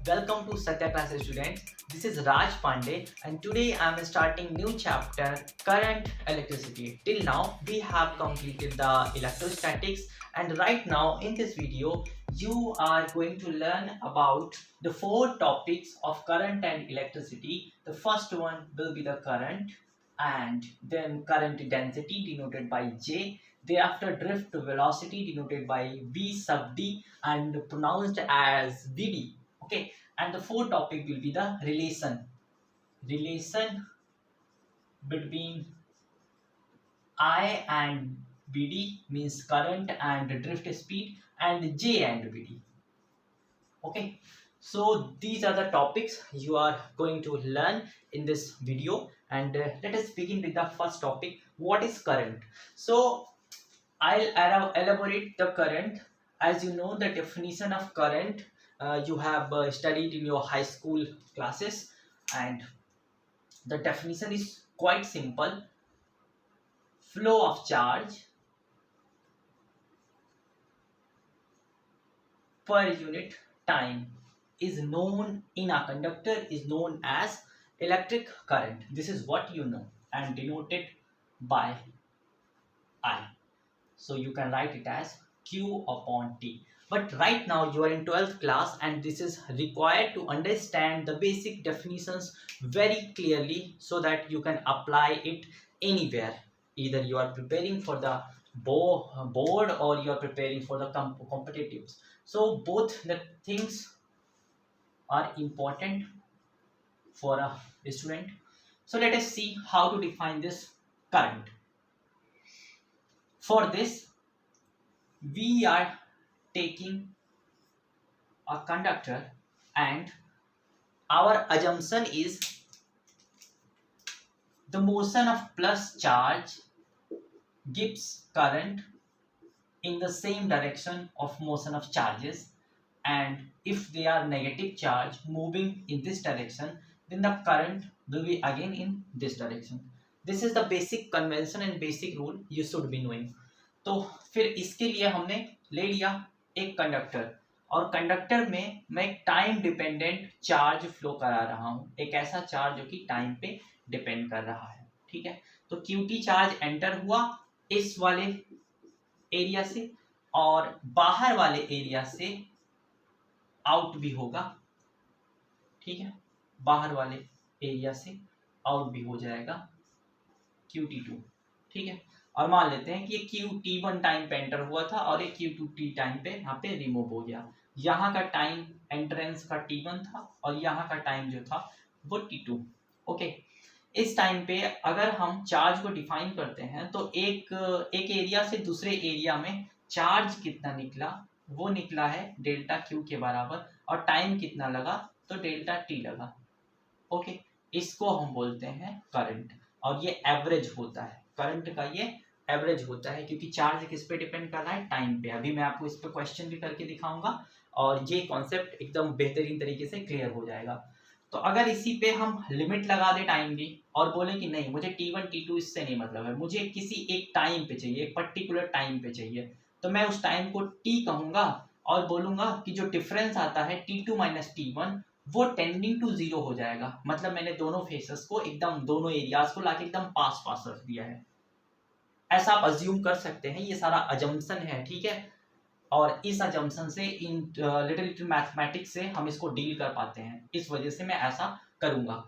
Welcome to Satya Classes students. This is Raj Pandey and today I am starting new chapter current electricity. Till now we have completed the electrostatics and right now in this video you are going to learn about the four topics of current and electricity. The first one will be the current and then current density denoted by J. Thereafter drift velocity denoted by V sub D and pronounced as Vd. Okay, and the fourth topic will be the relation between I and Vd means current and drift speed and J and Vd. Okay, so these are the topics you are going to learn in this video and let us begin with the first topic. What is current? So I'll elaborate the current. As you know, the definition of current you have studied in your high school classes, and the definition is quite simple. Flow of charge per unit time is known in a conductor is known as electric current. This is what you know and denoted by I. So you can write it as Q upon T. But right now you are in 12th class and this is required to understand the basic definitions very clearly so that you can apply it anywhere. Either you are preparing for the board or you are preparing for the competitives. So both the things are important for a student. So let us see how to define this current. For this, we are taking a conductor and our assumption is the motion of plus charge gives current in the same direction of motion of charges, and if they are negative charge moving in this direction then the current will be again in this direction. This is the basic convention and basic rule you should be knowing. तो फिर इसके लिए हमने ले लिया एक conductor और conductor में मैं एक टाइम डिपेंडेंट चार्ज फ्लो करा रहा हूँ, एक ऐसा चार्ज जो कि टाइम पे डिपेंड कर रहा है. ठीक है, तो क्यूटी चार्ज एंटर हुआ इस वाले एरिया से और बाहर वाले एरिया से आउट भी होगा. ठीक है, बाहर वाले एरिया से आउट भी हो जाएगा QT2. ठीक है, और मान लेते हैं कि ये QT1 टाइम पे एंटर हुआ था और ये Q2T टाइम पे यहाँ पे रिमूव हो गया. यहाँ का टाइम एंट्रेंस का T1 था और यहाँ का टाइम जो था वो T2. ओके, इस टाइम पे अगर हम चार्ज को डिफाइन करते हैं तो एक एरिया से दूसरे एरिया में चार्ज कितना निकला, वो निकला है डेल्टा Q के बराबर और टाइम कितना लगा तो डेल्टा T लगा. ओके, इसको हम बोलते हैं करंट और ये एवरेज होता है. करंट का ये एवरेज होता है क्योंकि चार्ज किस पे डिपेंड कर रहा है, टाइम पे. अभी मैं आपको इस पे क्वेश्चन भी करके दिखाऊंगा और ये कॉन्सेप्ट एकदम बेहतरीन तरीके से क्लियर हो जाएगा. तो अगर इसी पे हम लिमिट लगा दे टाइम की और बोले कि नहीं मुझे T1 T2 इससे नहीं मतलब है, मुझे किसी एक टाइम पे चाहिए, एक पर्टिकुलर टाइम पे चाहिए, तो मैं उस टाइम को T कहूंगा और बोलूंगा कि जो डिफरेंस आता है T2 माइनस T1 वो टेंडिंग टू जीरो हो जाएगा. मतलब मैंने दोनों फेसेस को एकदम दोनों एरियाज को लाके एकदम पास पास रख दिया है. ऐसा आप अज्यूम कर सकते हैं, ये सारा अजम्पशन है. ठीक है, और इस अजम्पशन से इन लिटिल मैथमेटिक्स से हम इसको डील कर पाते हैं, इस वजह से मैं ऐसा करूंगा.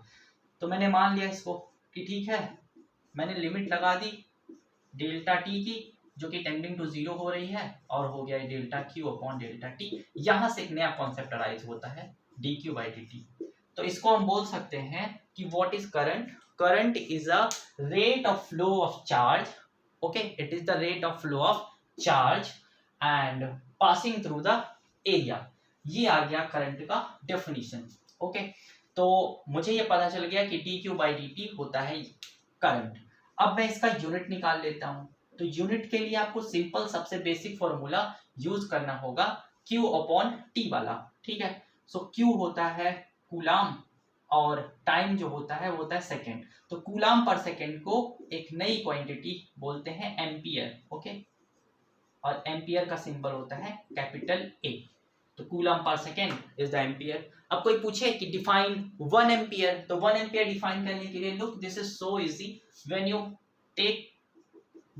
तो मैंने मान लिया इसको कि ठीक है, मैंने लिमिट लगा दी डेल्टा टी की जो कि टेंडिंग टू जीरो हो रही है और हो गया delta Q upon delta T. यहाँ से एक नया कॉन्सेप्ट अराइज होता है D Q by D T. तो इसको हम बोल सकते हैं कि what is current. Current is a rate of flow of charge. Okay, it is the rate of flow of charge and passing through the area. ये आ गया करंट का डेफिनेशन. ओके, तो मुझे ये पता चल गया कि D Q by D T होता है करंट. अब मैं इसका यूनिट निकाल लेता हूं. तो यूनिट के लिए आपको सिंपल सबसे बेसिक फॉर्मूला यूज करना होगा Q अपॉन टी वाला. ठीक है, सो Q होता है कूलाम और टाइम जो होता है वो होता है सेकेंड. तो कूलाम पर सेकेंड को एक नई क्वांटिटी बोलते हैं एम्पियर. ओके, और एम्पियर का सिंबल होता है कैपिटल ए. तो coulomb per second is the ampere. अब कोई पूछे कि डिफाइन 1 एम्पियर, तो 1 एम्पियर डिफाइन करने के लिए look this is so easy, when you take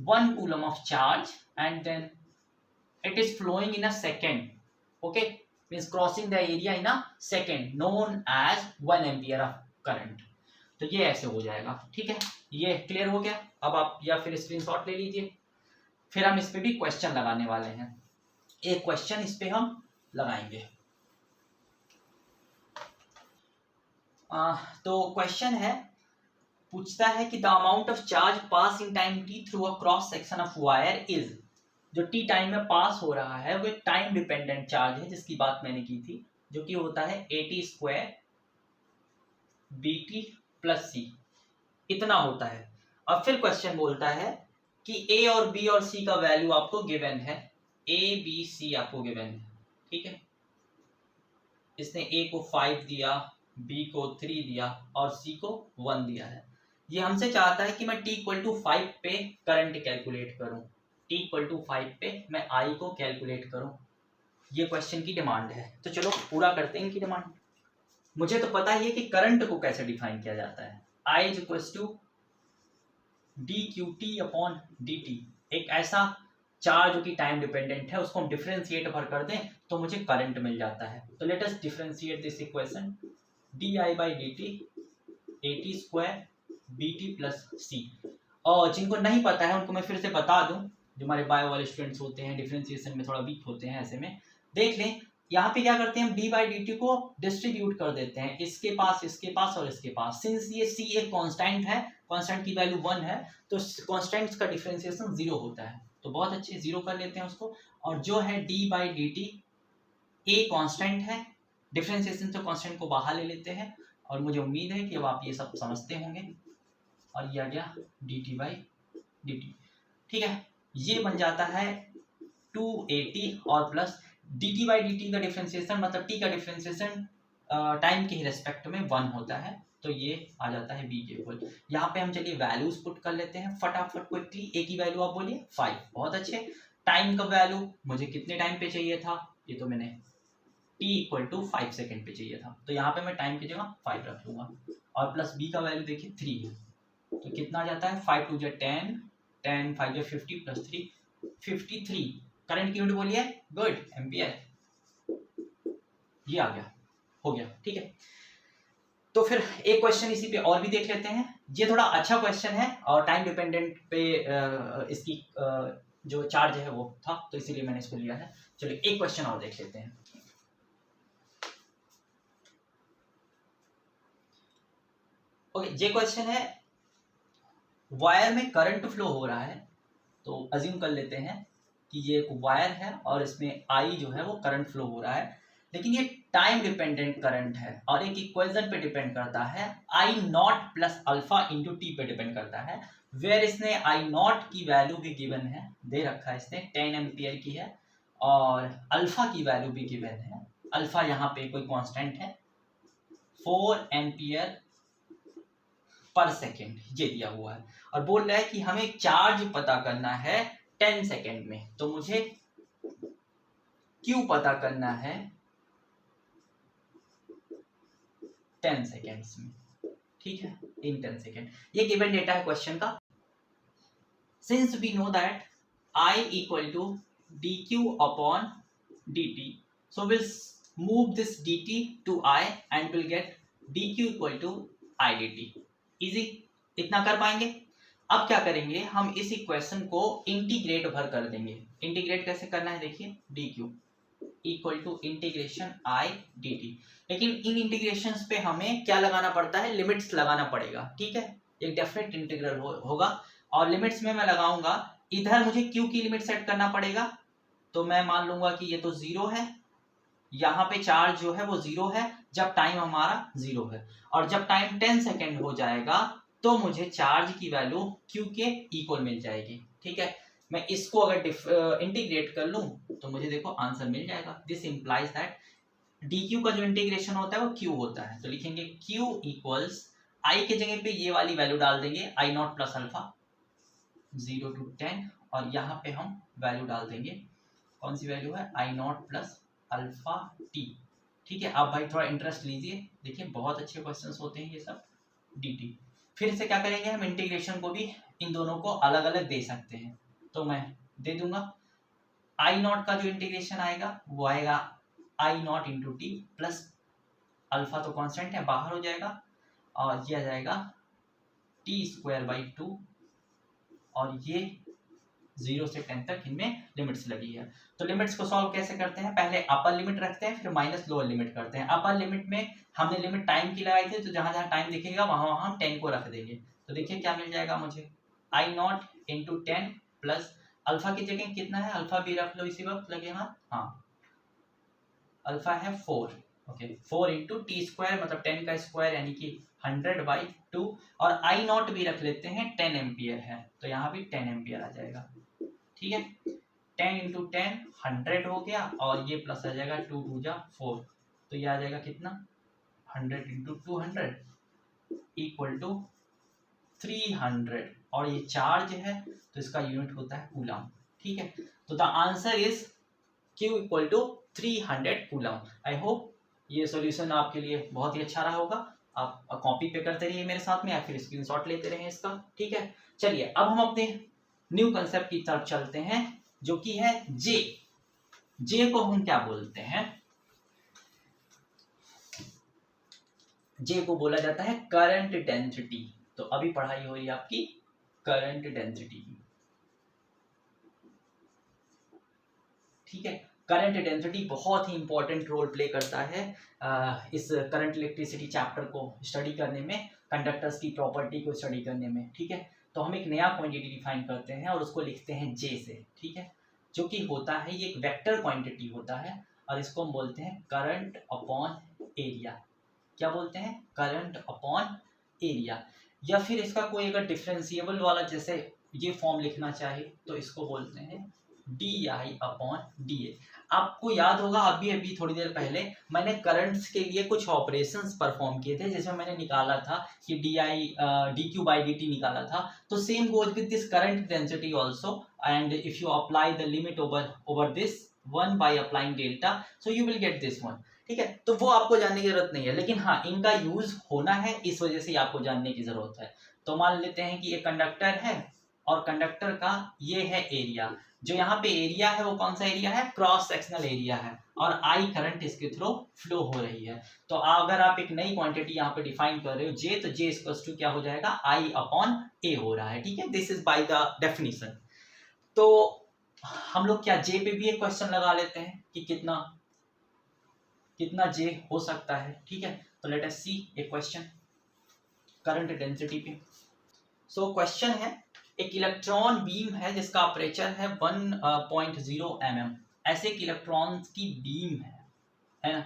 1 coulomb of charge and then it is flowing in a second, okay, means crossing the area in a second, known as 1 ampere of current। तो ये ऐसे हो जाएगा, ठीक है, ये clear हो गया। अब आप या फिर स्क्रीनशॉट ले लीजिए, फिर हम इस पे भी क्वेश्चन लगाने वाले हैं, एक क्वेश्चन इस पे हम लगाएंगे। तो क्वेश्चन है, पूछता है कि the amount of charge pass in time t through a cross section of wire is, जो टी टाइम में पास हो रहा है वो एक टाइम डिपेंडेंट चार्ज है जिसकी बात मैंने की थी, जो कि होता है AT² BT प्लस C, इतना होता है। अब फिर क्वेश्चन बोलता है कि A और B और C का वैल्यू आपको गिवन है, A B C आपको गिवन है, ठीक है, इसने A को 5 दिया, B को 3 दिया और C को 1 दिया है। ये हमसे चाहता है कि मैं t=5 पे करंट कैलकुलेट करूं, t=5 पे मैं I को कैलकुलेट करूं, ये क्वेश्चन की डिमांड है। तो चलो पूरा करते हैं इनकी डिमांड। मुझे तो पता ही है कि करंट को कैसे डिफाइन किया जाता है, I = dQt/dt, एक ऐसा चार्ज जो कि टाइम डिपेंडेंट है, उसको हम डिफरेंशिएट भर कर दें तो मुझे करंट मिल जाता है। तो let us differentiate this equation, di/dt AT² BT plus C। और जिनको नहीं पता है उनको मैं फिर से बता दूं, जो हमारे बायो वाले स्टूडेंट्स होते हैं, डिफरेंशिएशन में थोड़ा वीक होते हैं, ऐसे में देख लें, यहाँ पे क्या करते हैं हम d/dt को डिस्ट्रीब्यूट कर देते हैं, इसके पास और इसके पास। सिंस ये C एक कांस्टेंट है, कांस्टेंट की वैल्यू 1 है, तो कांस्टेंट्स का डिफरेंशिएशन 0 होता है, तो बहुत अच्छे 0 कर लेते हैं उसको। और जो है d/dt A कांस्टेंट है, डिफरेंशिएशन से कांस्टेंट को बाहर ले लेते हैं, और मुझे उम्मीद है कि अब आप ये सब समझते होंगे। और ये आ गया dt/dt, ठीक है, ये बन जाता है 2AT और प्लस dt/dt का डिफरेंशिएशन, मतलब t का डिफरेंशिएशन टाइम के रेस्पेक्ट में 1 होता है, तो ये आ जाता है b के इक्वल। यहाँ पे हम चलिए वैल्यूज पुट कर लेते हैं फटाफट क्विकली। a की वैल्यू आप बोलिए 5, बहुत अच्छे। टाइम का वैल्यू मुझे कितने टाइम पे चाहिए था, ये तो मैंने t=5 सेकेंड पे चाहिए था, तो यहाँ पे मैं टाइम की जगह 5 रख लूंगा। और प्लस b का वैल्यू देखिए 3 है, तो कितना आ जाता है 5 × 2 = 10, 10 5 = 50 प्लस 3 53। करंट की यूनिट बोलिए, गुड, एम्पियर। ये आ गया, हो गया, ठीक है। तो फिर एक क्वेश्चन इसी पे और भी देख लेते हैं, ये थोड़ा अच्छा क्वेश्चन है और टाइम डिपेंडेंट पे इसकी जो चार्ज है वो था, तो इसीलिए मैंने इसको लिया है। चलिए एक क्वेश्चन और देख लेते हैं। ओके, ये क्वेश्चन है, वायर में करंट फ्लो हो रहा है, तो अज्यूम कर लेते हैं कि ये एक वायर है और इसमें I जो है वो करंट फ्लो हो रहा है, लेकिन ये टाइम डिपेंडेंट करंट है और एक इक्वेशन पे डिपेंड करता है, I0 plus alpha into T पे डिपेंड करता है, वेयर इसने I0 की वैल्यू भी गिवन है, दे रखा है इसने 10 एम्पियर की है, और अल्फा की वैल्यू भी गिवन है, अल्फा यहाँ पे कोई कांस्टेंट है 4 एम्पियर पर सेकेंड, ये दिया हुआ है, और बोल रहा है कि हमें चार्ज पता करना है 10 सेकेंड में, तो मुझे Q पता करना है 10 सेकेंड्स में, ठीक है, इन 10 सेकेंड। ये गिवन डेटा है क्वेश्चन का। Since we know that I = dq/dt, so we'll move this dt to I and we'll get dq = idt। Easy, इतना कर पाएंगे। अब क्या करेंगे, हम इस इक्वेशन को इंटीग्रेट भर कर देंगे। इंटीग्रेट कैसे करना है देखिए, dq = इंटीग्रेशन I dt, लेकिन इन इंटीग्रेशंस पे हमें क्या लगाना पड़ता है, लिमिट्स लगाना पड़ेगा, ठीक है, एक डेफिनेट इंटीग्रल होगा, और लिमिट्स में मैं लगाऊंगा, इधर मुझे q की लिमिट सेट करना पड़ेगा, तो मैं मान लूंगा कि ये तो 0 है, यहाँ पे चार्ज जो है वो 0 है जब टाइम हमारा 0 है, और जब टाइम 10 सेकेंड हो जाएगा तो मुझे चार्ज की वैल्यू q के इक्वल मिल जाएगी, ठीक है। मैं इसको अगर इंटीग्रेट कर लूं तो मुझे देखो आंसर मिल जाएगा। दिस इंप्लाइज दैट dq का जो इंटीग्रेशन होता है वो q होता है, तो लिखेंगे q = I के जगह पे ये वाली वैल्यू डाल देंगे I0 प्लस अल्फा 0 to 10, और यहाँ पे हम वैल्यू डाल देंगे, कौन सी वैल्यू है, I0 प्लस अल्फा टी। ठीक है, आप भाई थोड़ा इंटरेस्ट लीजिए, देखिए बहुत अच्छे क्वेश्चंस होते हैं ये सब। dt फिर से क्या करेंगे हम, इंटीग्रेशन को भी इन दोनों को अलग अलग दे सकते हैं, तो मैं दे दूंगा आई नॉट का जो इंटीग्रेशन आएगा वो आएगा I naught into T plus alpha तो कांस्टेंट है बाहर हो जाएगा और ये आ जाएगा टी स्क्वायर बाई 2 और ये 0 से 10 तक इनमें लिमिट्स लगी है। तो लिमिट्स को सॉल्व कैसे करते हैं, पहले अपर लिमिट रखते हैं फिर माइनस लोअर लिमिट करते हैं। अपर लिमिट में हमने लिमिट टाइम की लगाई थी, तो जहां जहां टाइम दिखेगा वहां वहां हम 10 को रख देंगे। तो देखिए क्या मिल जाएगा मुझे, आई नॉट इंटू 10 प्लस अल्फा की जगह कितना है, अल्फा भी रख लो इसी वक्त लगे हाथ, हाँ अल्फा है 4, ओके 4 इंटू टी स्क्वायर मतलब 10 का स्क्वायर यानी कि 100/2 और आई नॉट भी रख लेते हैं 10 एम्पियर है, तो यहाँ भी 10 एम्पियर आ जाएगा। ठीक है, 10 इंटू 10 100 हो गया और ये प्लस आ जाएगा 2 2 जा 4, तो ये आ जाएगा कितना 100 इंटू 200 इक्वल टू 300 और ये चार्ज है तो इसका यूनिट होता है कूलम। ठीक है, तो the answer is Q equal to 300 coulomb. I hope ये सॉल्यूशन आपके लिए बहुत ही अच्छा रहा होगा। आप कॉपी पे करते रहिए मेरे साथ में या फिर स्क्रीनशॉट लेते रहिए इसका। ठीक है, चलिए अब हम अपने न्यू कंसेप्ट की तरफ चलते हैं जो कि है J। J को हम क्या बोलते हैं, J को बोला जाता है करंट डेंसिटी। तो अभी पढ़ाई हो रही है आपकी करंट डेंसिटी की। ठीक है, करंट डेंसिटी बहुत ही इंपॉर्टेंट रोल प्ले करता है इस करंट इलेक्ट्रिसिटी चैप्टर को स्टडी करने में, कंडक्टर्स की प्रॉपर्टी को स्टडी करने में। ठीक है, तो हम एक नया क्वांटिटी डिफाइन करते हैं और उसको लिखते हैं J से। ठीक है, जो कि होता है ये एक वेक्टर क्वांटिटी होता है और इसको हम बोलते हैं करंट अपॉन एरिया। क्या बोलते हैं, करंट अपॉन एरिया। या फिर इसका कोई अगर डिफरेंशिएबल वाला जैसे ये फॉर्म लिखना चाहे तो इसको बोलते हैं DI अपॉन DA। आपको याद होगा अभी थोड़ी देर पहले मैंने करंट्स के लिए कुछ ऑपरेशंस परफॉर्म किए थे जिसमें मैंने निकाला था कि DQ बाई dt निकाला था। तो same goes with this current density also and if you apply the limit over this one by applying delta so you will get this one. ठीक है, तो वो आपको जानने की जरूरत नहीं है, लेकिन हाँ इनका यूज होना है इस वजह से आपको जानने की जरूरत है। तो मान लेते हैं कि एक कंडक्टर है और कंडक्टर का ये है एरिया, जो यहाँ पे एरिया है वो कौन सा एरिया है, क्रॉस सेक्शनल एरिया है और आई करंट इसके थ्रू फ्लो हो रही है। तो अगर आप एक नई क्वांटिटी यहाँ पे डिफाइन कर रहे हो J, तो J इक्वल्स टू क्या हो जाएगा, I अपॉन A हो रहा है। ठीक है, this is by the definition. तो हम लोग क्या J पे भी एक क्वेश्चन लगा लेते हैं कि कितना J हो सकता है। ठीक है, तो लेट अस सी ए क्वेश्चन करंट डेंसिटी पे। सो क्वेश्चन है, एक इलेक्ट्रॉन बीम है जिसका अपर्चर है 1.0 mm। ऐसे एक इलेक्ट्रॉन की बीम है ना,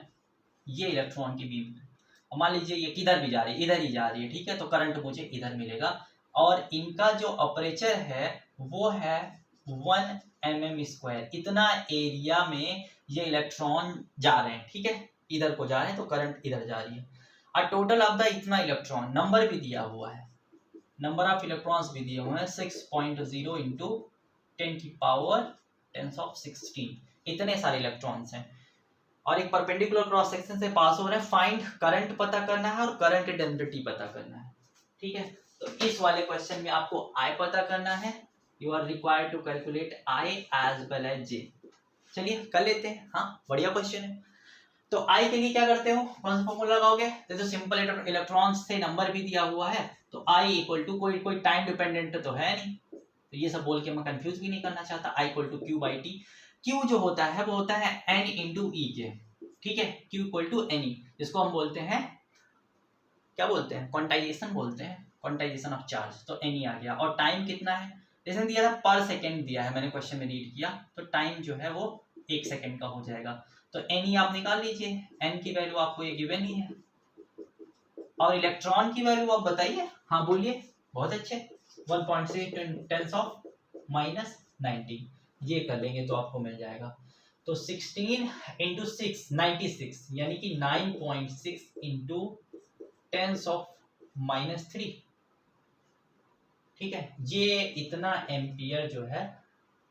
ये इलेक्ट्रॉन की बीम है और मान लीजिए ये किधर भी जा रही है, इधर ही जा रही है। ठीक है, तो करंट मुझे इधर मिलेगा और इनका जो अपर्चर है वो है 1 mm²। इतना एरिया में ये इलेक्ट्रॉन जा रहे हैं। ठीक है, इधर को जा रहे हैं तो करंट इधर जा रही है और टोटल ऑफ द इतना इलेक्ट्रॉन, नंबर भी दिया हुआ है, नंबर ऑफ इलेक्ट्रॉन्स भी दिए हुए हैं 6.0 इंटू 10⁻⁻16। इतने सारे इलेक्ट्रॉन्स हैं और एक परपेंडिकुलर क्रॉस सेक्शन से पास हो रहे हैं। फाइंड करंट पता करना है और करंट डेंसिटी पता करना है। ठीक है, तो इस वाले क्वेश्चन में आपको I पता करना है, you are required to calculate I as well as J। चलिए कर लेते हैं, हाँ बढ़िया क्वेश्चन है। तो I के लिए क्या करते हो, कौन सा फॉर्मूला लगाओगे, तो सिंपल इलेक्ट्रॉन्स से नंबर भी दिया हुआ है तो I इक्वल टू कोई टाइम डिपेंडेंट तो है नहीं, तो ये सब बोल के मैं कंफ्यूज भी नहीं करना चाहता। I equal to Q by T. Q जो होता है वो होता है N इंटू E के। ठीक है, Q इक्वल टू NE, जिसको हम बोलते हैं क्या बोलते हैं, क्वांटाइजेशन बोलते हैं, क्वांटाइजेशन ऑफ चार्ज। तो NE आ गया और टाइम कितना है, जैसे दिया था पर सेकेंड दिया है, मैंने क्वेश्चन में रीड किया तो टाइम जो है वो 1 सेकेंड का हो जाएगा। तो NE आप निकाल लीजिए, N की वैल्यू आपको ये गिवन ही है और इलेक्ट्रॉन की वैल्यू आप बताइए, हाँ बोलिए, बहुत अच्छे 1.6 10⁻⁻90 ये कर लेंगे तो आपको मिल जाएगा। तो 16 इंटू 6 96 यानी कि 9.6 इंटू 10⁻⁻3। ठीक है, ये इतना एम्पियर जो है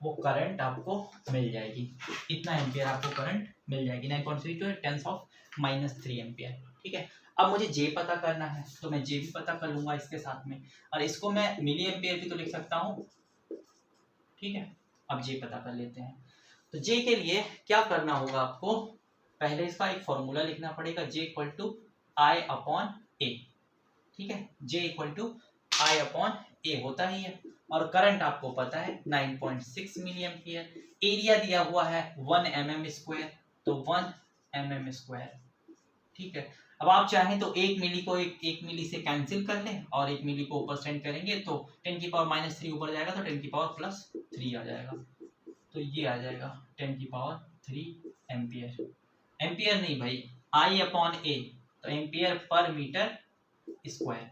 वो करंट आपको मिल जाएगी, इतना एम्पियर आपको करंट मिल जाएगी। 9.32 × 10⁻³ एम्पियर। ठीक है, अब मुझे जे पता करना है तो मैं जे भी पता कर लूंगा इसके साथ में, और इसको मैं मिली एम्पियर भी तो लिख सकता हूँ। ठीक है, अब जे पता कर लेते हैं। तो जे के लिए क्या करना होगा आपको, पहले इसका एक फॉर्मूला लिखना पड़ेगा, J equal to I upon ए। ठीक है, J equal to I upon ए होता ही है, और करंट आपको पता है 9.6 मिली एम्पियर। एरिया दिया हुआ है 1 mm², तो 1 mm²। ठीक है, अब आप चाहें तो 1 मिली को 1 मिली से कैंसिल कर लें, और 1 मिली को ऊपर सेंड करेंगे तो 10⁻³ ऊपर जाएगा तो 10⁻+3 आ जाएगा, तो ये आ जाएगा 10⁻³ एम्पियर। एम्पियर नहीं भाई, आई अपॉन ए, तो एम्पियर पर मीटर स्क्वायर।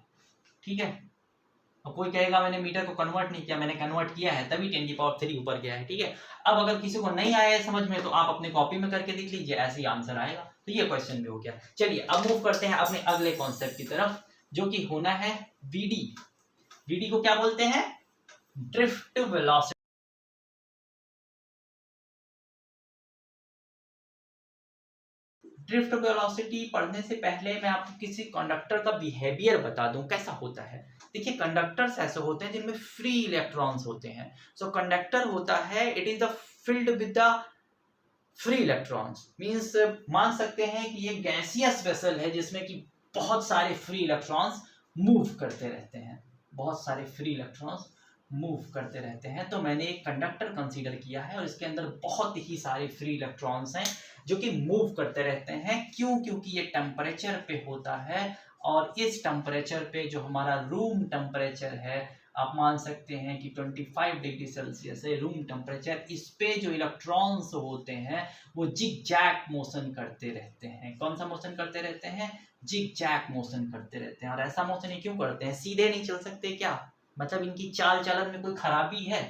ठीक है, और कोई कहेगा मैंने मीटर को कन्वर्ट नहीं किया, मैंने कन्वर्ट किया है तभी 10⁻³ ऊपर गया है। ठीक है, अब अगर किसी को नहीं आया है समझ में तो आप अपने कॉपी में करके देख लीजिए, ऐसे ही आंसर आएगा। तो ये क्वेश्चन भी हो गया। चलिए अब मूव करते हैं अपने अगले कॉन्सेप्ट की तरफ, जो कि होना है वीडी। वीडी को क्या बोलते हैं, ड्रिफ्ट वेलोसिटी। ड्रिफ्ट वेलोसिटी पढ़ने से पहले मैं आपको किसी कंडक्टर का बिहेवियर बता दूं कैसा होता है। देखिए, कंडक्टर्स ऐसे होते हैं जिनमें फ्री इलेक्ट्रॉन्स होते हैं। सो कंडक्टर होता है, it is the field with the free electrons, means मान सकते हैं कि ये गैसियस वेसल है जिसमें कि बहुत सारे फ्री इलेक्ट्रॉन्स मूव करते रहते हैं, बहुत सारे फ्री इलेक्ट्रॉन्स मूव करते रहते हैं। तो मैंने एक कंडक्टर कंसीडर किया है और इसके अंदर बहुत ही सारे फ्री इलेक्ट्रॉन्स हैं जो कि मूव करते रहते हैं। क्यों? क्योंकि ये टेम्परेचर पे होता है, और इस टेम्परेचर पे जो हमारा रूम टेम्परेचर है, आप मान सकते हैं कि 25 डिग्री सेल्सियस है रूम टेम्परेचर, इस पे जो इलेक्ट्रॉन्स होते हैं वो जिग जैग मोशन करते रहते हैं। कौन सा मोशन करते रहते हैं? जिग जैग मोशन करते रहते हैं। और ऐसा मोशन ये क्यों करते हैं? सीधे नहीं चल सकते क्या? मतलब इनकी चाल चलन में कोई खराबी है?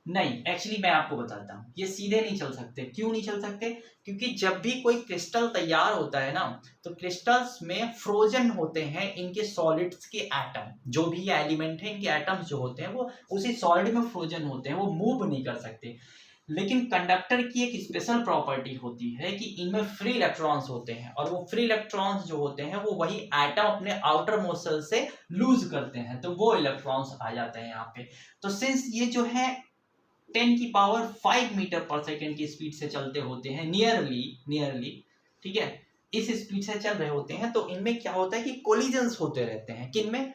नहीं, एक्चुअली मैं आपको बताता हूँ, ये सीधे नहीं चल सकते। क्यों नहीं चल सकते? क्योंकि जब भी कोई क्रिस्टल तैयार होता है ना, तो क्रिस्टल्स में फ्रोजन होते हैं इनके सॉलिड्स के एटम, जो भी एलिमेंट है इनके एटम्स जो होते हैं वो उसी सॉलिड में फ्रोजन होते हैं, वो मूव नहीं कर सकते। लेकिन कंडक्टर की एक स्पेशल प्रॉपर्टी होती है कि इनमें फ्री इलेक्ट्रॉन्स होते हैं, और वो फ्री इलेक्ट्रॉन्स जो होते हैं वो वही एटम अपने आउटर मोस्ट शेल से लूज करते हैं, तो वो इलेक्ट्रॉन्स आ जाते हैं यहाँ पे। तो सिंस ये जो है 10⁵ मीटर पर सेकेंड की स्पीड से चलते होते हैं, नियरली, ठीक है, इस स्पीड से चल रहे होते हैं, तो इनमें क्या होता है कि कोलिजन्स होते रहते हैं। किनमें?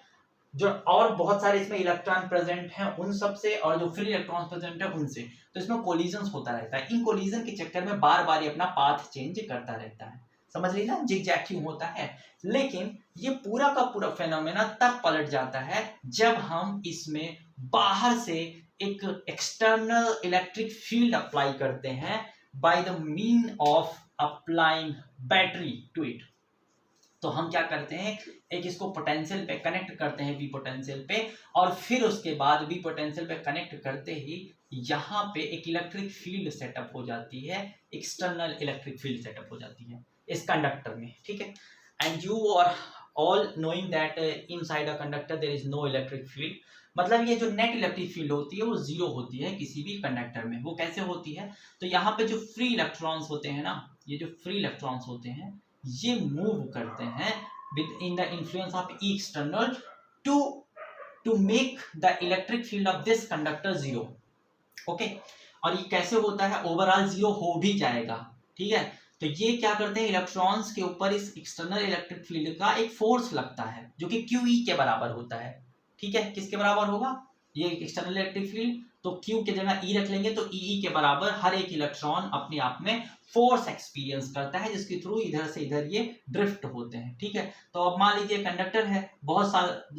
जो और बहुत सारे इसमें इलेक्ट्रॉन प्रेजेंट हैं उन सब से, और जो फ्री इलेक्ट्रॉन प्रेजेंट है उनसे, तो इसमें कोलिजन्स होता रहता है। इन कोलिजन के चक्कर में बार बार ये अपना पाथ चेंज करता रहता है। समझ ली ना जिग जैग क्यों होता है? लेकिन ये पूरा का पूरा फेनोमेना तब पलट जाता है जब हम इसमें बाहर से एक एक्सटर्नल इलेक्ट्रिक फील्ड अप्लाई करते हैं by the mean of applying battery to it. तो हम क्या करते हैं, एक इसको पोटेंशियल पे कनेक्ट करते हैं, वी पोटेंशियल पे, और फिर उसके बाद वी पोटेंशियल पे कनेक्ट करते ही यहाँ पे एक इलेक्ट्रिक फील्ड सेटअप हो जाती है, एक्सटर्नल इलेक्ट्रिक फील्ड सेटअप हो जाती है इस कंडक्टर में। ठीक है, and you are all knowing that inside a conductor there is no electric field. मतलब ये जो नेट इलेक्ट्रिक फील्ड होती है वो जीरो होती है किसी भी कंडक्टर में। वो कैसे होती है? तो यहाँ पे जो फ्री इलेक्ट्रॉन्स होते हैं ना, ये जो फ्री इलेक्ट्रॉन्स होते हैं ये मूव करते हैं within the influence of E external to make the electric field of this conductor zero. Okay, और ये कैसे होता है? ओवरऑल जीरो हो भी जाएगा। ठीक है, तो ये क्या करते हैं, इलेक्ट्रॉन्स के ऊपर इस एक्सटर्नल इलेक्ट्रिक फील्ड का एक फोर्स लगता है जो कि QE के बराबर होता है। ठीक है, किसके बराबर होगा? ये एक्सटर्नल इलेक्ट्रिक फील्ड, तो Q की जगह E रख लेंगे, तो EE के बराबर हर एक इलेक्ट्रॉन अपने आप में फोर्स एक्सपीरियंस करता है जिसके थ्रू इधर से इधर ये ड्रिफ्ट होते हैं। ठीक है, तो अब मान लीजिए कंडक्टर है, बहुत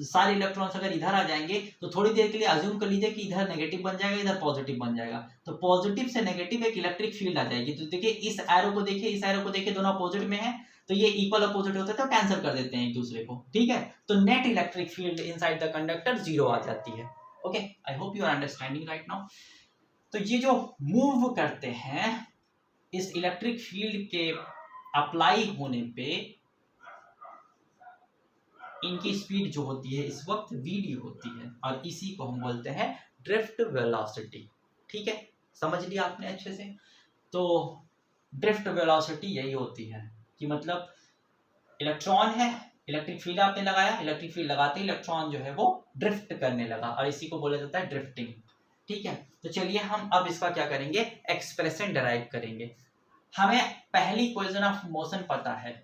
सारे इलेक्ट्रॉन्स अगर इधर आ जाएंगे तो थोड़ी देर के लिए अज्यूम कर लीजिए कि इधर नेगेटिव बन जाएगा, इधर पॉजिटिव बन जाएगा, तो पॉजिटिव से नेगेटिव एक इलेक्ट्रिक फील्ड आ जाएगी। तो देखिए इस एरो को देखिए, इस एरो को देखिए, दोनों अपोजिट में है, तो ये इक्वल अपोजिट होते हैं तो कैंसिल कर देते हैं एक दूसरे को। ठीक है, तो net electric field inside the conductor zero आ जाती है। Okay, I hope you are understanding right now. तो ये जो मूव करते हैं इस इलेक्ट्रिक फील्ड के अप्लाई होने पे इनकी स्पीड जो होती है इस वक्त vd होती है, और इसी को हम बोलते हैं ड्रिफ्ट वेलोसिटी। ठीक है, समझ लिया आपने अच्छे से। तो ड्रिफ्ट वेलोसिटी यही होती है कि मतलब इलेक्ट्रॉन है, इलेक्ट्रिक फील्ड आपने लगाया, इलेक्ट्रिक फील्ड लगाते ही इलेक्ट्रॉन जो है वो ड्रिफ्ट करने लगा और इसी को बोला जाता है ड्रिफ्टिंग। ठीक है, तो चलिए हम अब इसका क्या करेंगे, एक्सप्रेशन डराइव करेंगे। हमें पहली इक्वेशन ऑफ मोशन पता है,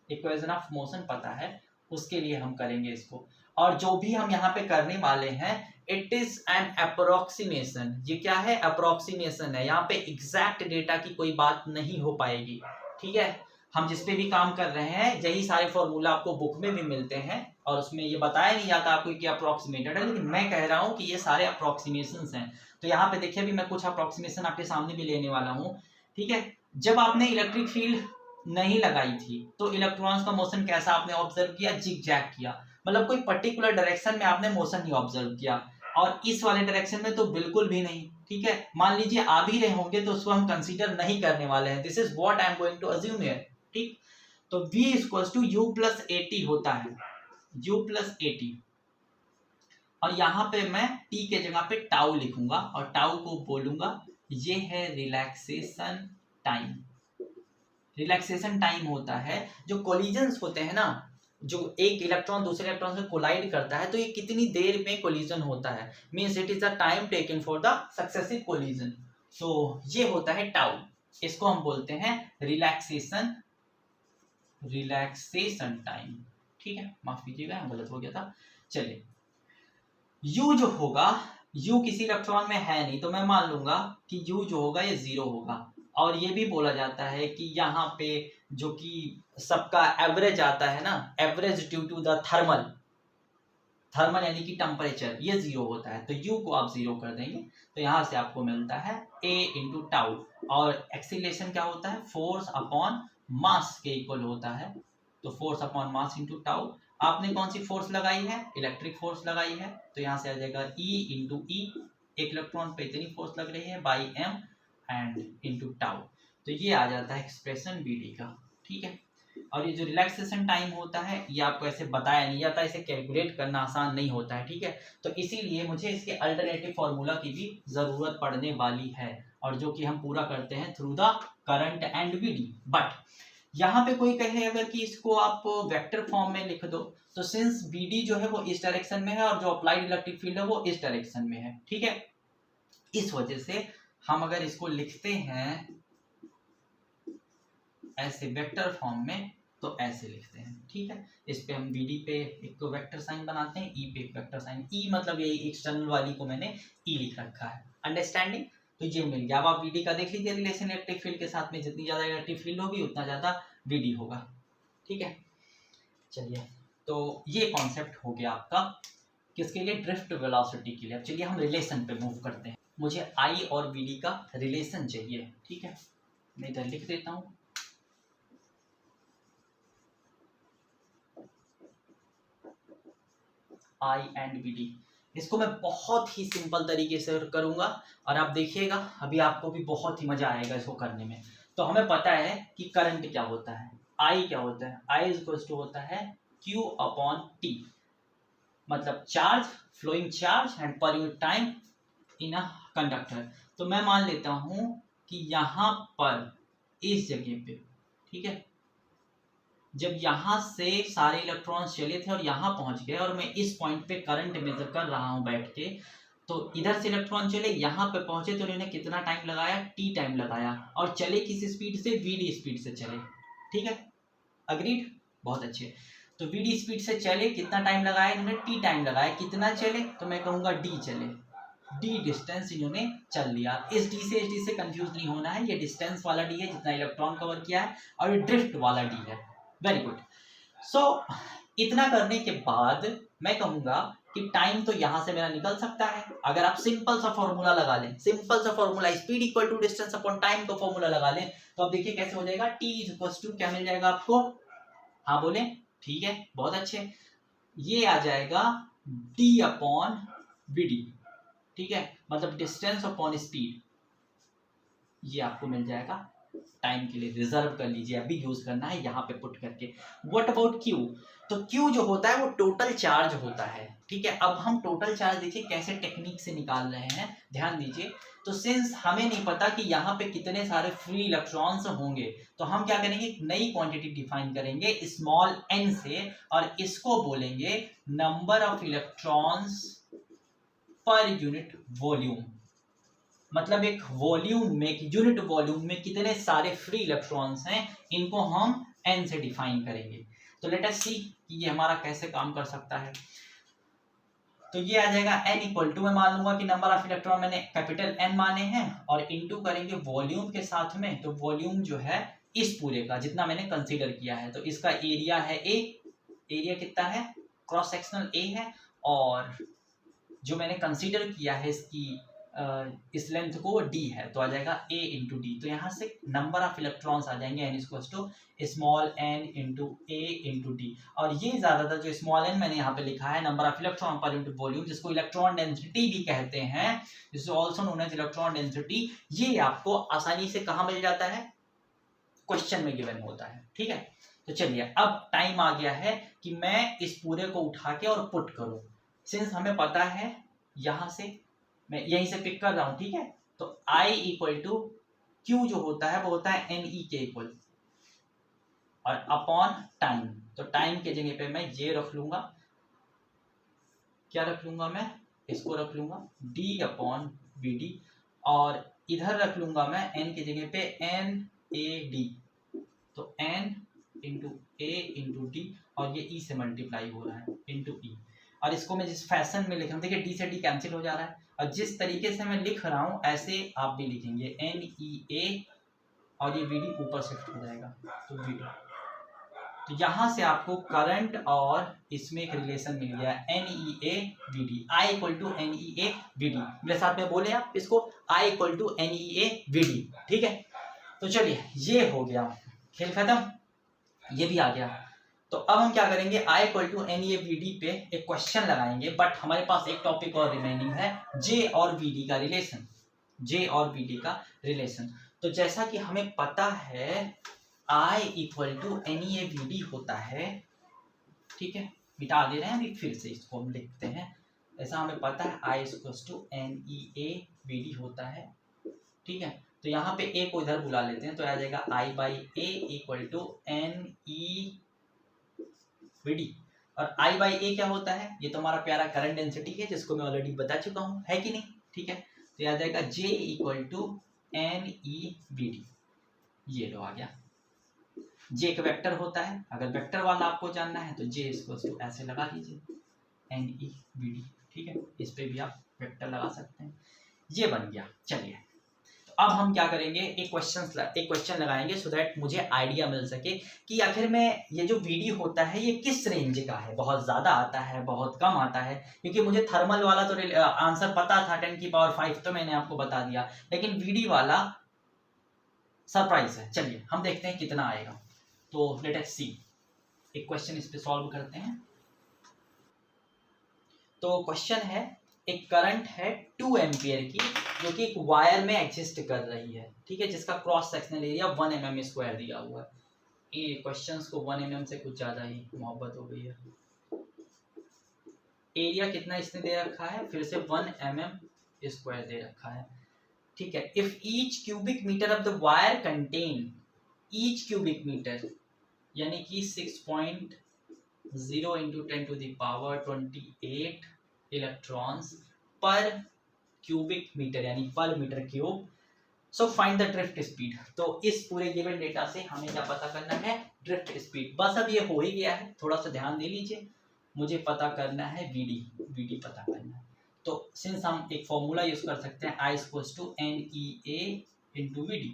इक्वेशन ऑफ मोशन पता है, उसके लिए हम करेंगे इसको। और जो भी हम यहाँ पे करने वाले हैं इट इज एन अप्रोक्सीमेशन। ये क्या है, अप्रोक्सीमेशन है। यहाँ पे एग्जैक्ट डेटा की कोई बात नहीं हो पाएगी। ठीक है, हम जिस पे भी काम कर रहे हैं यही सारे फॉर्मूला आपको बुक में भी मिलते हैं और उसमें ये बताया नहीं जाता आपको कि अप्रोक्सीमेटेड है, लेकिन मैं कह रहा हूँ कि ये सारे अप्रोक्सीमेशंस हैं। तो यहाँ पे देखिए, अभी मैं कुछ अप्रोक्सीमेशन आपके सामने भी लेने वाला हूँ। ठीक है, जब आपने इलेक्ट्रिक फील्ड नहीं लगाई थी तो इलेक्ट्रॉन्स का मोशन कैसा आपने ऑब्जर्व किया, जिगजैग किया, मतलब कोई पर्टिकुलर डायरेक्शन में आपने मोशन नहीं ऑब्जर्व किया, और इस वाले डायरेक्शन में तो बिल्कुल भी नहीं। ठीक है, मान लीजिए आ भी रहे होंगे तो उसको हम कंसीडर नहीं करने वाले हैं। This is what I am going to assume here. ठीक, तो v equals to u plus at होता है, u प्लस at, और यहाँ पे मैं t के जगह पे टाउ लिखूंगा और टाउ को बोलूंगा ये है रिलैक्सेशन टाइम। रिलैक्सेशन टाइम होता है जो कोलिजन्स होते हैं ना, जो एक इलेक्ट्रॉन दूसरे इलेक्ट्रॉन से कोलाइड करता है तो ये कितनी देर में कोलिजन होता है, means it is the time taken for the successive collision. तो ये होता है टाउ, इसको हम बोलते हैं रिलैक्सेशन टाइम। ठीक है, माफ कीजिएगा गलत हो गया था। चलिए, u जो होगा, u किसी इलेक्ट्रॉन में है नहीं तो मैं मान लूंगा कि u जो होगा ये 0 होगा। और ये भी बोला जाता है कि यहाँ पे जो कि सबका एवरेज आता है ना, average due to the thermal यानी कि टेम्परेचर, ये 0 होता है। तो u को आप 0 कर देंगे तो यहाँ से आपको मिलता है a इंटू टाउ, और एक्सीलरेशन क्या होता है, फोर्स अपॉन मास के इक्वल होता है। तो force upon mass into tau, आपने कौन सी फोर्स लगाई है, इलेक्ट्रिक फोर्स लगाई है, तो यहाँ से आ जाएगा E इंटू ई, एक इलेक्ट्रॉन पे इतनी फोर्स लग रही है by m and into tau. तो ये आ जाता है एक्सप्रेशन BD का। ठीक है, और ये जो रिलैक्सेशन टाइम होता है ये आपको ऐसे बताया नहीं जाता, इसे कैलकुलेट करना आसान नहीं होता है। ठीक है, तो इसीलिए मुझे इसके अल्टरनेटिव फॉर्मूला की भी जरूरत पड़ने वाली है, और जो कि हम पूरा करते हैं through the current and BD। But यहाँ पे कोई कहे अगर कि इसको आप वेक्टर फॉर्म में लिख दो, तो सिंस BD जो है वो इस डायरेक्शन में है और जो अप्लाइड इलेक्ट्रिक फील्ड है वो इस डायरेक्शन में है। ठीक है, इस वजह से हम अगर इसको लिखते हैं ऐसे वेक्टर फॉर्म में तो ऐसे लिखते हैं। ठीक है, इस पे हम BD पे एक वेक्टर साइन बनाते हैं, E पे एक वेक्टर साइन, E मतलब यही एक्सटर्नल वाली को मैंने E लिख रखा है। अंडरस्टैंडिंग, तो ये मिल गया। अब आप BD का देख लीजिए रिलेशन इलेक्ट्रिक फील्ड के साथ में, जितनी ज्यादा इलेक्ट्रिक फील्ड होगी उतना ज्यादा BD होगा। ठीक है, चलिए, तो ये कॉन्सेप्ट हो गया आपका किसके लिए, ड्रिफ्ट वेलोसिटी के लिए। अब चलिए हम रिलेशन पे मूव करते हैं। मुझे I और BD का रिलेशन चाहिए। ठीक है, मैं इधर लिख देता हूँ, I एंड BD। इसको मैं बहुत ही सिंपल तरीके से करूंगा और आप देखिएगा अभी आपको भी बहुत ही मजा आएगा इसको करने में। तो हमें पता है कि करंट क्या होता है, I क्या होता है, I इक्वल्स टू होता है Q अपॉन T, मतलब charge, flowing charge and per unit time in a conductor. तो मैं मान लेता हूं कि यहाँ पर इस जगह पे, ठीक है, जब यहाँ से सारे इलेक्ट्रॉन्स चले थे और यहाँ पहुंच गए और मैं इस पॉइंट पे करंट मेजर कर रहा हूँ बैठ के, तो इधर से इलेक्ट्रॉन चले यहाँ पे पहुंचे तो इन्होंने कितना टाइम लगाया, t टाइम लगाया, और चले किस स्पीड से, vd स्पीड से चले। ठीक है, अग्रीड, बहुत अच्छे। तो vd स्पीड से चले, कितना टाइम लगाया इन्होंने, t टाइम लगाया, कितना चले, तो मैं कहूँगा d चले, d डिस्टेंस इन्होंने चल लिया। इस d से कंफ्यूज नहीं होना है, ये डिस्टेंस वाला d है जितना इलेक्ट्रॉन कवर किया है, और ये ड्रिफ्ट वाला d है। Very good. सो इतना करने के बाद मैं कहूंगा कि टाइम तो यहां से मेरा निकल सकता है। अगर आप सिंपल सा फॉर्मूला लगा लें, सिंपल सा formula, speed equal to distance upon time का फॉर्मूला लगा लें, तो आप देखिए कैसे हो जाएगा, t इक्वल टू क्या मिल जाएगा आपको, हाँ बोले, ठीक है, बहुत अच्छे, ये आ जाएगा d अपॉन vd। ठीक है, मतलब डिस्टेंस अपॉन स्पीड, ये आपको मिल जाएगा टाइम के लिए रिजर्व कर लीजिए, अभी यूज करना है यहाँ पे पुट करके। What about Q? तो क्यू जो होता है वो टोटल चार्ज होता है, ठीक है। अब हम टोटल चार्ज देखिए कैसे टेक्निक से निकाल रहे हैं, ध्यान दीजिए। तो सिंस हमें नहीं पता कि यहाँ पे कितने सारे फ्री इलेक्ट्रॉन्स होंगे, तो हम क्या करेंगे, एक नई क्वांटिटी डिफाइन करेंगे स्मॉल n से, और इसको बोलेंगे number of electrons per unit volume. मतलब एक वॉल्यूम में, एक यूनिट वॉल्यूम में कितने सारे फ्री इलेक्ट्रॉन्स हैं, इनको हम n से डिफाइन करेंगे। तो लेट अस सी कि ये हमारा कैसे काम कर सकता है। तो ये आ जाएगा n इक्वल टू, मैं मान लूंगा कि नंबर ऑफ इलेक्ट्रॉन मैंने कैपिटल N माने हैं, और इनटू करेंगे वॉल्यूम के साथ में। तो वॉल्यूम जो है इस पूरे का जितना मैंने कंसीडर किया है, तो इसका एरिया है A, एरिया कितना है, क्रॉस सेक्शनल A है, और जो मैंने कंसीडर किया है इसकी इस लेंथ को d है, तो आ जाएगा a इंटू डी। तो यहाँ से नंबर ऑफ इलेक्ट्रॉन्स आ जाएंगे n equals to small n into a into D. और ये ज्यादातर जो स्मॉल n मैंने यहाँ पे लिखा है number of electron per into volume, जिसको इलेक्ट्रॉन डेंसिटी भी कहते हैं, जिसको also known as electron density, ये आपको आसानी से कहाँ मिल जाता है, क्वेश्चन में गिवन होता है, ठीक है। तो चलिए अब टाइम आ गया है कि मैं इस पूरे को उठा के और पुट करूं। सिंस हमें पता है, यहां से मैं यहीं से पिक कर रहा हूं, ठीक है। तो I इक्वल टू Q जो होता है वो होता है NE के इक्वल, और अपॉन टाइम। तो टाइम के जगह पे मैं ये रख लूंगा, क्या रख लूंगा मैं, इसको रख लूंगा D अपॉन VD, और इधर रख लूंगा मैं N की जगह पे NAD। तो N into A into D, और ये E से मल्टीप्लाई हो रहा है इंटू E। और इसको मैं जिस फैशन में लिख रहा हूँ, देखिए D से D कैंसिल हो जा रहा है, और जिस तरीके से मैं लिख रहा हूँ ऐसे आप भी लिखेंगे NEA, और ये VD ऊपर शिफ्ट हो जाएगा, तो VD। तो यहाँ से आपको करंट और इसमें एक रिलेशन मिल गया, NEA VD, I equal to NEA VD। मेरे साथ में बोले आप इसको, I equal to NEA VD, ठीक है। तो चलिए ये हो गया, खेल खत्म, ये भी आ गया। तो अब हम क्या करेंगे, I इक्वल टू NEA/VD पे एक क्वेश्चन लगाएंगे, बट हमारे पास एक टॉपिक और रिमेनिंग है, J और VD का रिलेशन, J और VD का रिलेशन। तो जैसा कि हमें पता है I इक्वल टू NEA/VD होता है, ठीक है, मिटा दे रहे हैं अभी, फिर से इसको हम लिखते हैं। ऐसा हमें पता है I इक्वल टू NEA/VD होता है, ठीक है। तो यहाँ पे A को इधर बुला लेते हैं, तो आ जाएगा I by A equal to NE VD। और I बाई A क्या होता है, ये तो हमारा प्यारा करंट डेंसिटी है, जिसको मैं ऑलरेडी बता चुका हूँ, है कि नहीं, ठीक है। तो ये आ जाएगा J इक्वल टू NEVD, ये लो आ गया। J एक वेक्टर होता है, अगर वेक्टर वाला आपको जानना है तो J इक्वल टू ऐसे लगा लीजिए NEVD, ठीक है। इस पे भी आप वेक्टर लगा सकते हैं, ये बन गया। चलिए अब हम क्या करेंगे, एक क्वेश्चन लगाएंगे, सो दैट मुझे आइडिया मिल सके कि आखिर में ये जो VD होता है ये किस रेंज का है, बहुत ज़्यादा आता है, बहुत कम आता है। क्योंकि मुझे थर्मल वाला तो आंसर पता था 10 की पावर 5, तो मैंने आपको बता दिया, लेकिन VD वाला सरप्राइज है। चलिए हम देखते हैं कितना आएगा। तो लेट अस सी, एक क्वेश्चन इस पे सॉल्व करते हैं। तो क्वेश्चन है, एक करंट है 2 एम्पियर की, जो कि एक वायर में एग्जिस्ट कर रही है, ठीक है, जिसका cross sectional area 1 mm square दिया हुआ है। ये क्वेश्चंस को 1 mm से कुछ ज्यादा ही मोहब्बत हो गई है। एरिया कितना इसने दे रखा है, फिर से 1 mm स्क्वायर दे रखा है, ठीक है। If each cubic metre of the wire contain, each cubic metre यानी कि 6.0 into 10 to the power 28 electrons per cubic metre यानी per metre cube. So find the drift speed. तो इस पूरे गिवन डेटा से हमें क्या पता करना है, ड्रिफ्ट स्पीड। बस अब ये हो ही गया है, थोड़ा सा ध्यान दे लीजिए, मुझे पता करना है VD पता करना है। तो सिंस हम एक फॉर्मूला यूज कर सकते हैं, I equals to NEA into VD।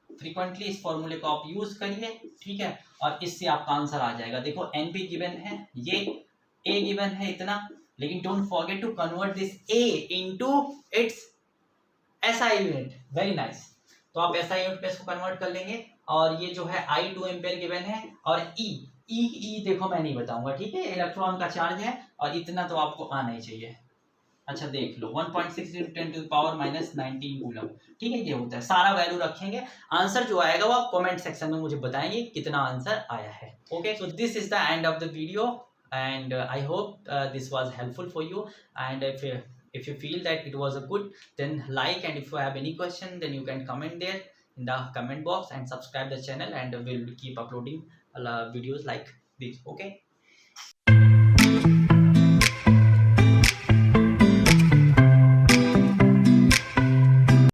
Frequently इस फॉर्मूले को आप यूज करिए, ठीक है, और इससे आपका आंसर आ जाएगा। देखो N भी गिवन है, ये A गिवन है इतना, लेकिन don't forget to convert this A into its SI unit. Very nice. तो आप SI यूनिट पे इसको कन्वर्ट कर लेंगे, और ये जो है I 2 एम्पियर गिवन है, और E देखो मैं नहीं बताऊंगा, ठीक है, इलेक्ट्रॉन का चार्ज है, और इतना तो आपको आना ही चाहिए। अच्छा देख लो 1.6 × 10⁻⁻19 कूलम, ठीक है, ये होता है। सारा वैल्यू रखेंगे, आंसर जो आएगा वो आप कमेंट सेक्शन में मुझे बताएंगे कितना आंसर आया है। Okay, so this is the end of the video and I hope this was helpful for you, and if you feel that it was a good, then like, and if you have any question then you can comment there in the comment box, and subscribe the channel, and we'll keep uploading videos like this. Okay.